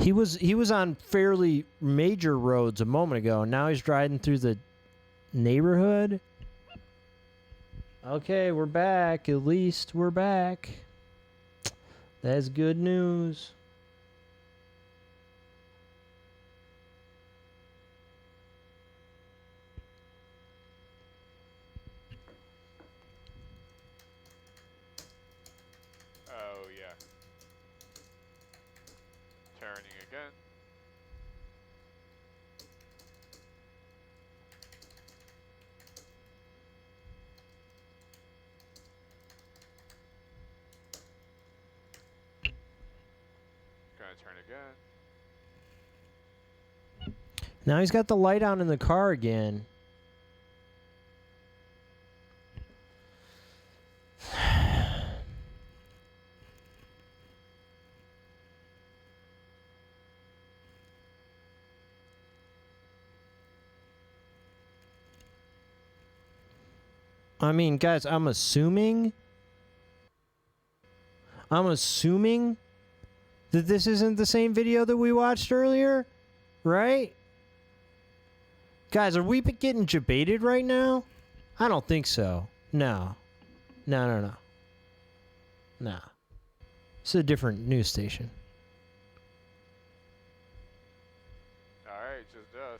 He was on fairly major roads a moment ago, and now he's driving through the neighborhood. Okay, we're back. At least we're back. That's good news. Oh, yeah. Turning again. Gonna turn again. Now he's got the light on in the car again. I mean, guys, I'm assuming that this isn't the same video that we watched earlier, right? Guys, are we getting debated right now? I don't think so. No. No. It's a different news station. Alright, just us.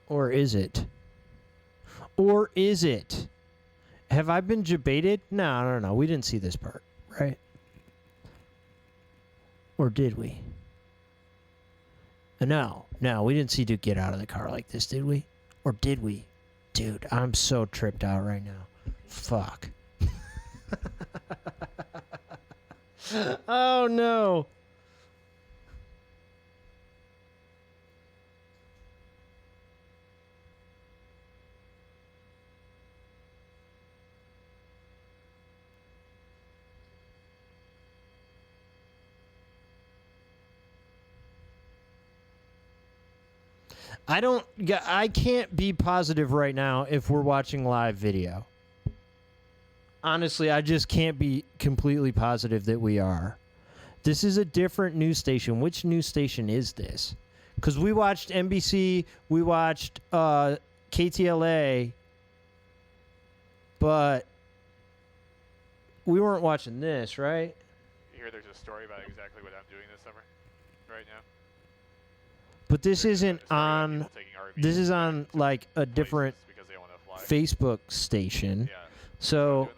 Or is it? Or is it? Have I been debated? No. We didn't see this part, right? Or did we? No, we didn't see Duke get out of the car like this, did we? Or did we? Dude, I'm so tripped out right now. Fuck. Oh, no. I can't be positive right now if we're watching live video. Honestly, I just can't be completely positive that we are. This is a different news station. Which news station is this? Because we watched NBC, we watched KTLA, but we weren't watching this, right? You hear there's a story about exactly what I'm doing this summer, right now. But this isn't on. This is on like a different Facebook station. Yeah. So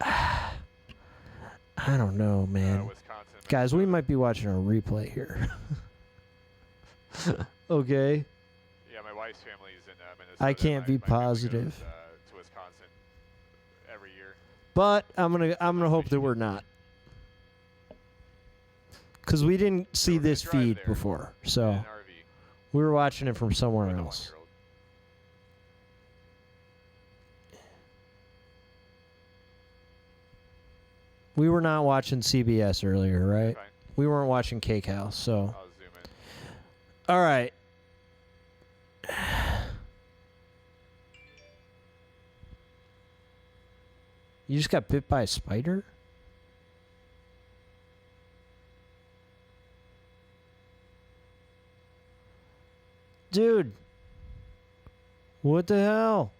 I don't know, man. Guys, we might be watching a replay here. Okay. Yeah, my wife's family is in Minnesota. I can't be My family positive. goes, to Wisconsin every year. But I'm gonna hope that we're not, because we didn't see this feed before, so we were watching it from somewhere else. We were not watching CBS earlier, right? Fine. We weren't watching Cake House, so. I'll zoom in. All right. You just got bit by a spider? Dude. What the hell?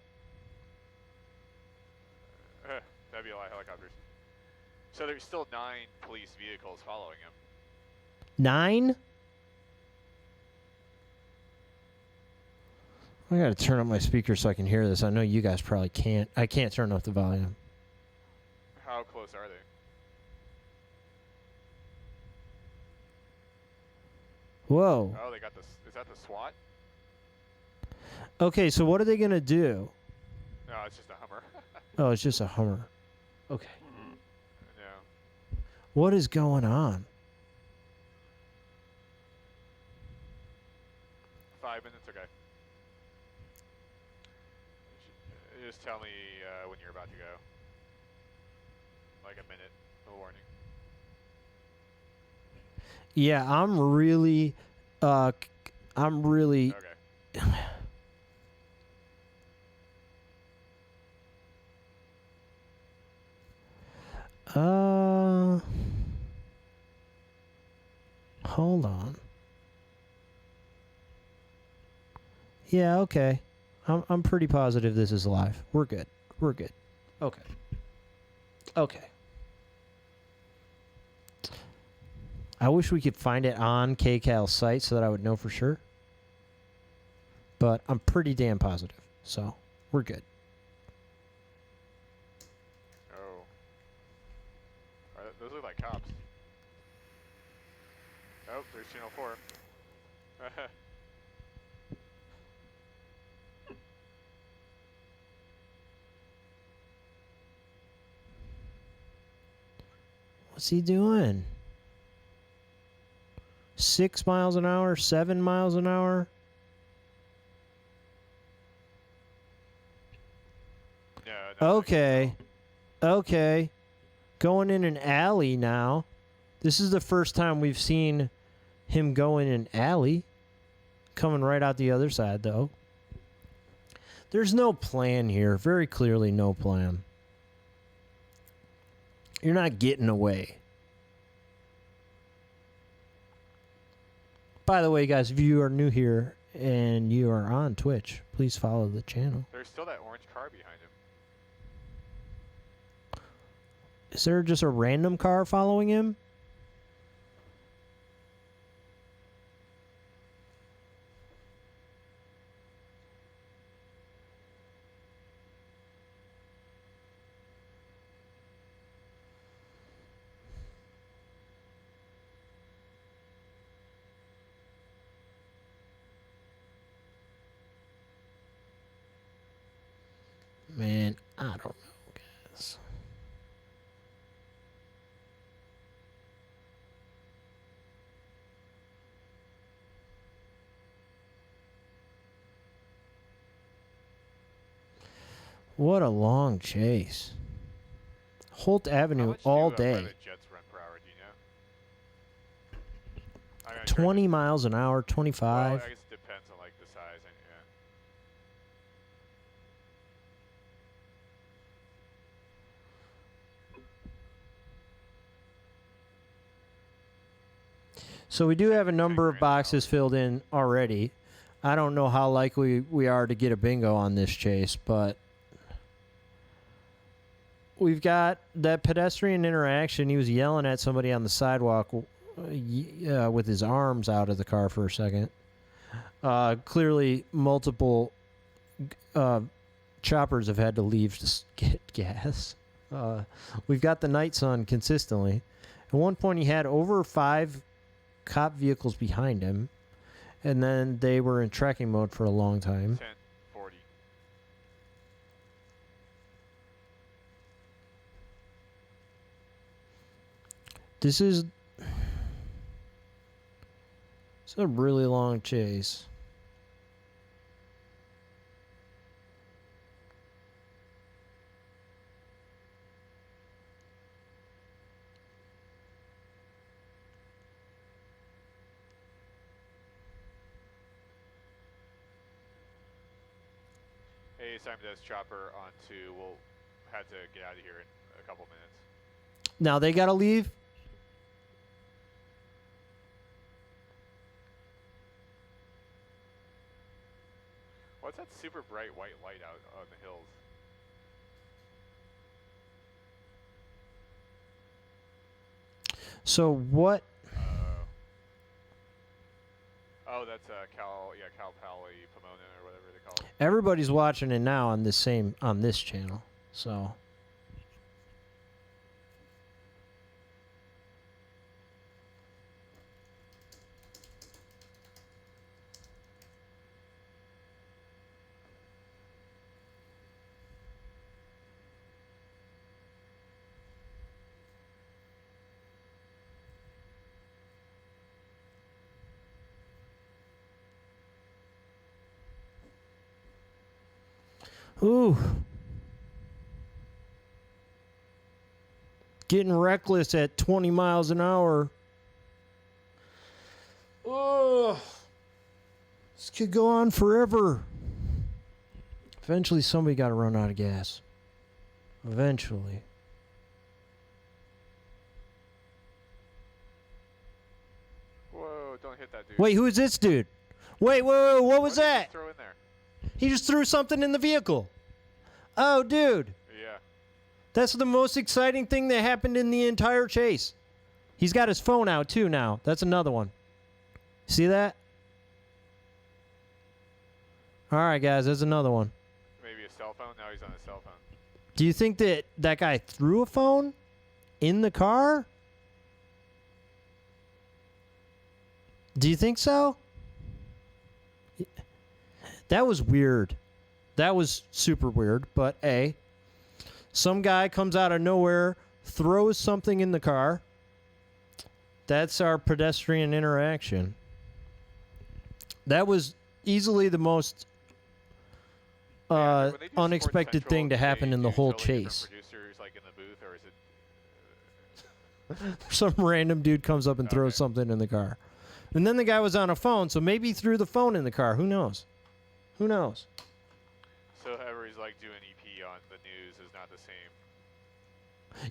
That'd be a lot of helicopters. So there's still 9 police vehicles following him. 9? I gotta turn up my speaker so I can hear this. I know you guys probably can't. I can't turn up the volume. How close are they? Whoa. Oh, they got this. Is that the SWAT? Okay, so what are they gonna do? No, it's just a Hummer. Oh, it's just a Hummer. Okay. No. What is going on? 5 minutes, okay. Just tell me when you're about to go. Like a minute, a warning. Yeah, I'm really. Okay. Hold on. Yeah, okay. I'm pretty positive this is live. We're good. We're good. Okay. Okay. I wish we could find it on KCal's site so that I would know for sure. But I'm pretty damn positive. So, we're good. Oh. Those look like cops. Oh, there's Channel 4. What's he doing? 6 miles an hour? 7 miles an hour? No, Okay. Okay. Going in an alley now. This is the first time we've seen him go in an alley. Coming right out the other side, though. There's no plan here. Very clearly no plan. You're not getting away. By the way, guys, if you are new here and you are on Twitch, please follow the channel. There's still that orange car behind him. Is there just a random car following him? Man, I don't know, guys. What a long chase. Holt How Avenue much all do, day. private jets run per hour, do you know? I mean, 20 miles an hour, Well, 25. I guess it depends on like the size and So we do have a number of 10 grand an boxes filled in already. I don't know how likely we are to get a bingo on this chase, but we've got that pedestrian interaction. He was yelling at somebody on the sidewalk with his arms out of the car for a second. Clearly, multiple choppers have had to leave to get gas. We've got the night sun consistently. At one point, he had over 5 cop vehicles behind him, and then they were in tracking mode for a long time. 10, 40. This is it's a really long chase. Hey, Simon does chopper on 2. We'll have to get out of here in a couple minutes. Now they gotta leave. What's that super bright white light out on the hills? So what? Oh, that's Cal Pali Pomona or whatever they call it. Everybody's watching it now on this channel. So ooh. Getting reckless at 20 miles an hour. Oh, this could go on forever. Eventually, somebody got to run out of gas. Eventually. dude. Wait, who is this dude? Wait, what was did you that? throw in there? He just threw something in the vehicle. Oh, dude. Yeah. That's the most exciting thing that happened in the entire chase. He's got his phone out, too, now. That's another one. See that? All right, guys, there's another one. Maybe a cell phone? Now he's on a cell phone. Do you think that that guy threw a phone in the car? Do you think so? That was weird. That was super weird, but A, some guy comes out of nowhere, throws something in the car. That's our pedestrian interaction. That was easily the most When they do Sports unexpected Central, thing to do happen they in the do whole totally different chase. Producers like in the booth, or is it? Some random dude comes up and throws Okay. something in the car. And then the guy was on a phone, so maybe he threw the phone in the car. Who knows? Who knows? So whoever he's like doing EP on the news is not the same.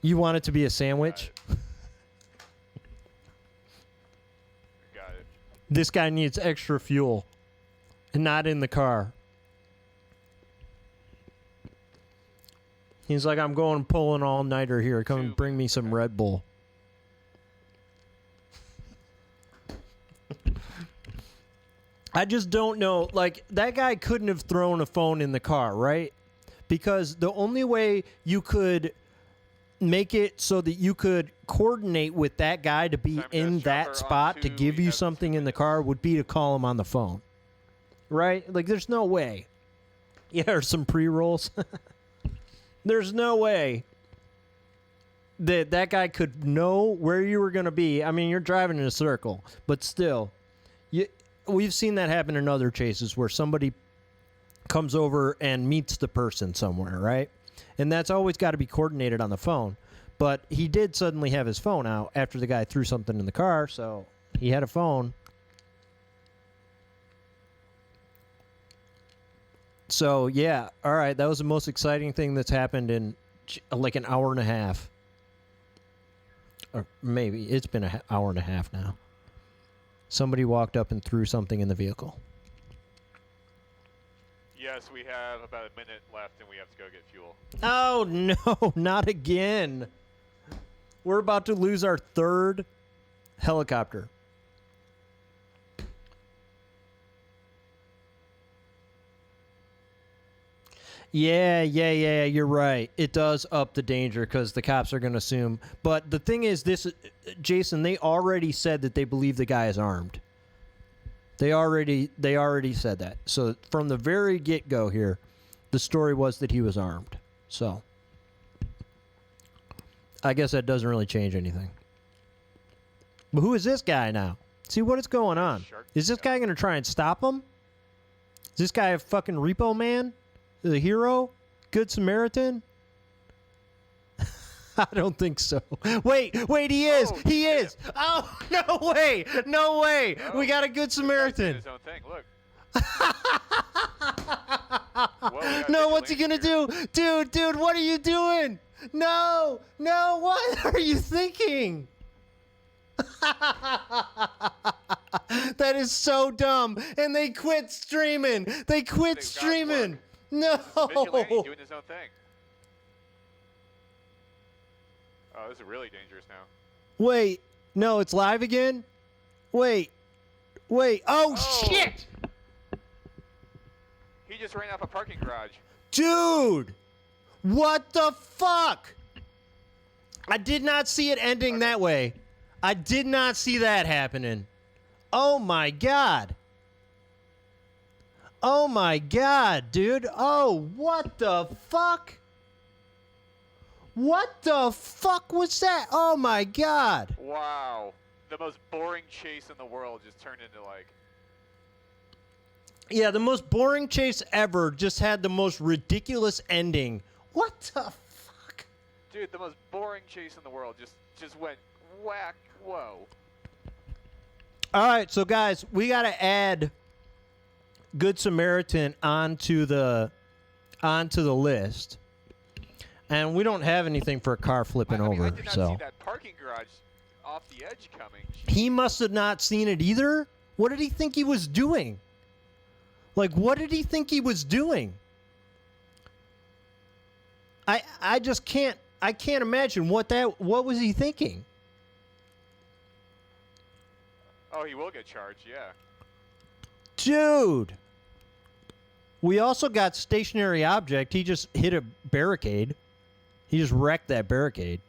You want it to be a sandwich? Got it. This guy needs extra fuel. And not in the car. He's like, I'm going pulling all-nighter here. Come and bring me some Red Bull. I just don't know. Like, that guy couldn't have thrown a phone in the car, right? Because the only way you could make it so that you could coordinate with that guy to be Simon in S. that Chopper on spot to 2, give we you have something 2 in the minutes. car would be to call him on the phone. Right? Like, there's no way. Yeah, or some pre-rolls. There's no way that that guy could know where you were going to be. I mean, you're driving in a circle, but still, we've seen that happen in other chases where somebody comes over and meets the person somewhere, right? And that's always got to be coordinated on the phone. But he did suddenly have his phone out after the guy threw something in the car, so he had a phone. So, yeah, all right, that was the most exciting thing that's happened in like an hour and a half. Or maybe it's been an hour and a half now. Somebody walked up and threw something in the vehicle. Yes, we have about a minute left, and we have to go get fuel. Oh, no, not again. We're about to lose our third helicopter. Yeah, you're right. It does up the danger because the cops are going to assume. But the thing is, Jason, they already said that they believe the guy is armed. They already said that. So from the very get-go here, the story was that he was armed. So I guess that doesn't really change anything. But who is this guy now? See, what is going on? Is this guy going to try and stop him? Is this guy a fucking repo man? The hero? Good Samaritan? I don't think so. Wait, he is. Oh, He shit. is. Oh, no way. No way. Oh, We got a good This guy's doing Samaritan. his own thing. Look. Well, we got No, what's he vigilantes gonna here. do? Dude, what are you doing? No, what are you thinking? That is so dumb. And they quit streaming. They quit They've got streaming. work. No. Vigilante doing his own thing. Oh, this is really dangerous now. Wait. No, it's live again? Wait. Oh, Oh. shit. He just ran off a parking garage. Dude. What the fuck? I did not see it ending that way. I did not see that happening. Oh my god. Oh my god, dude. Oh, what the fuck? What the fuck was that? Oh my god. Wow. The most boring chase in the world just turned into like... Yeah, the most boring chase ever just had the most ridiculous ending. What the fuck? Dude, the most boring chase in the world just went whack. Whoa. All right, so guys, we got to add Good Samaritan onto the list. And we don't have anything for a car flipping I over, did not so see that parking garage off the edge coming. he must have not seen it either. What did he think he was doing? Like, what did he think he was doing? I just can't imagine what was he thinking? Oh, he will get charged, yeah. Dude. We also got stationary object. He just hit a barricade. He just wrecked that barricade.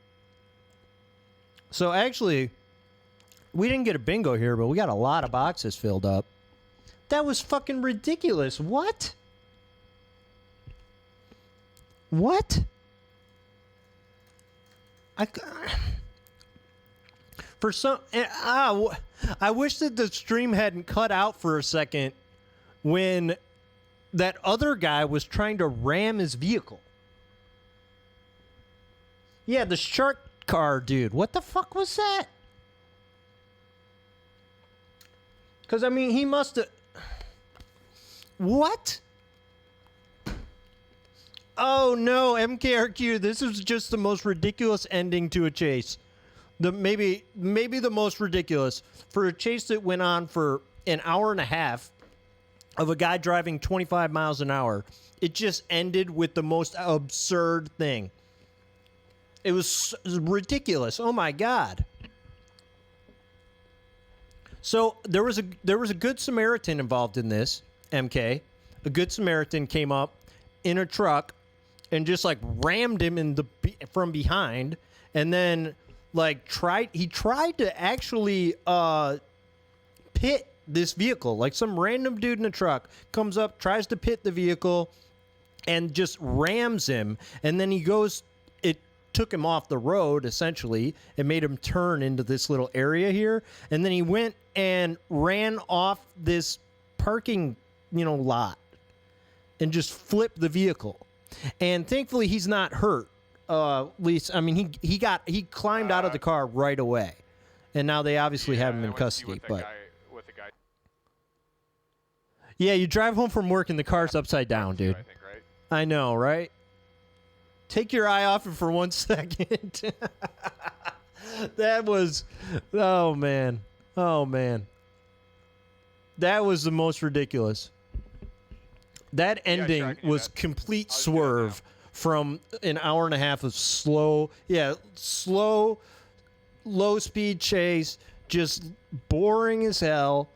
So actually, we didn't get a bingo here, but we got a lot of boxes filled up. That was fucking ridiculous. What? What? I wish that the stream hadn't cut out for a second when that other guy was trying to ram his vehicle. Yeah, the shark car dude. What the fuck was that? Because, I mean, he must have... What? Oh, no, MKRQ, this is just the most ridiculous ending to a chase. Maybe the most ridiculous. For a chase that went on for an hour and a half of a guy driving 25 miles an hour, it just ended with the most absurd thing. It was ridiculous. Oh, my God. So there was a Good Samaritan involved in this, MK. A Good Samaritan came up in a truck and just like rammed him from behind, and then like tried to actually pit this vehicle. Like some random dude in a truck comes up, tries to pit the vehicle, and just rams him, and then he goes. It took him off the road essentially. It made him turn into this little area here, and then he went and ran off this parking lot and just flipped the vehicle. And thankfully he's not hurt. At least, I mean, he climbed out of the car right away, and now they obviously have him in custody. But yeah, you drive home from work and the car's upside down, dude. I think, right? I know, right? Take your eye off it for 1 second. That was, oh man, that was the most ridiculous. That ending was complete swerve from an hour and a half of slow, low speed chase, just boring as hell,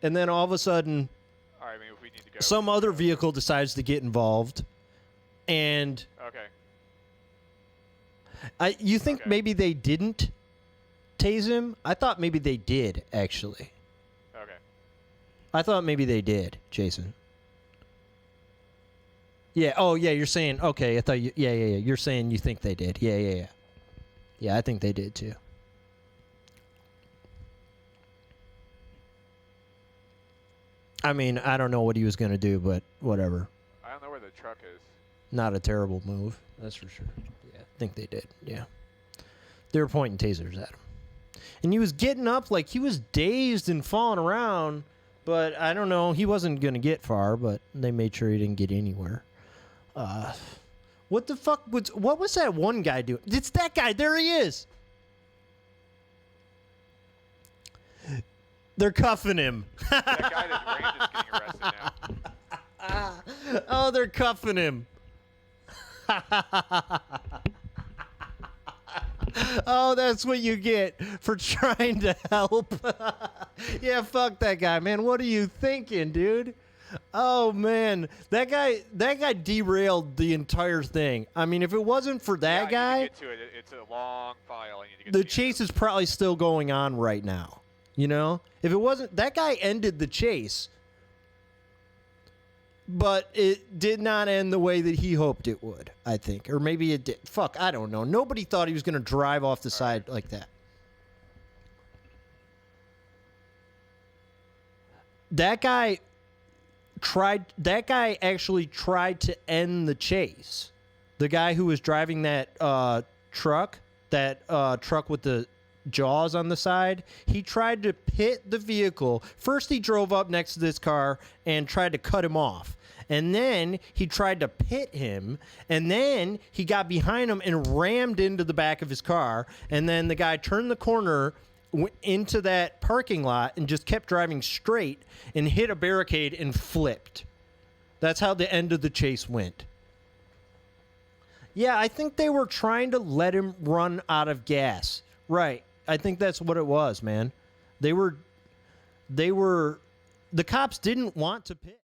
and then all of a sudden, all right, if we need to go, some other vehicle decides to get involved, and okay. You think maybe they didn't tase him? I thought maybe they did, actually. Okay. I thought maybe they did, Jason. Yeah. Oh, yeah. You're saying okay. I thought you. Yeah. You're saying you think they did. Yeah. Yeah, I think they did too. I mean, I don't know what he was gonna do, but whatever. I don't know where the truck is. Not a terrible move, that's for sure. Yeah, I think they did. Yeah, they were pointing tasers at him, and he was getting up like he was dazed and falling around. But I don't know. He wasn't gonna get far, but they made sure he didn't get anywhere. What the fuck what was that one guy doing? It's that guy. There he is. They're cuffing him. That guy that ran is getting arrested now. Oh, they're cuffing him. Oh, that's what you get for trying to help. Yeah, fuck that guy, man. What are you thinking, dude? Oh man, that guy derailed the entire thing. I mean, if it wasn't for that guy, I need to get to it. It's a long file. I need to get the chase is probably still going on right now. You know, if it wasn't that guy, ended the chase, but it did not end the way that he hoped it would. I think, or maybe it did. Fuck, I don't know. Nobody thought he was going to drive off the side like that. That guy actually tried to end the chase. The guy who was driving that truck with the jaws on the side, he tried to pit the vehicle. First he drove up next to this car and tried to cut him off. And then he tried to pit him, and then he got behind him and rammed into the back of his car. And then the guy turned the corner into that parking lot and just kept driving straight and hit a barricade and flipped. That's how the end of the chase went. Yeah, I think they were trying to let him run out of gas. Right. I think that's what it was, man. The cops didn't want to pit.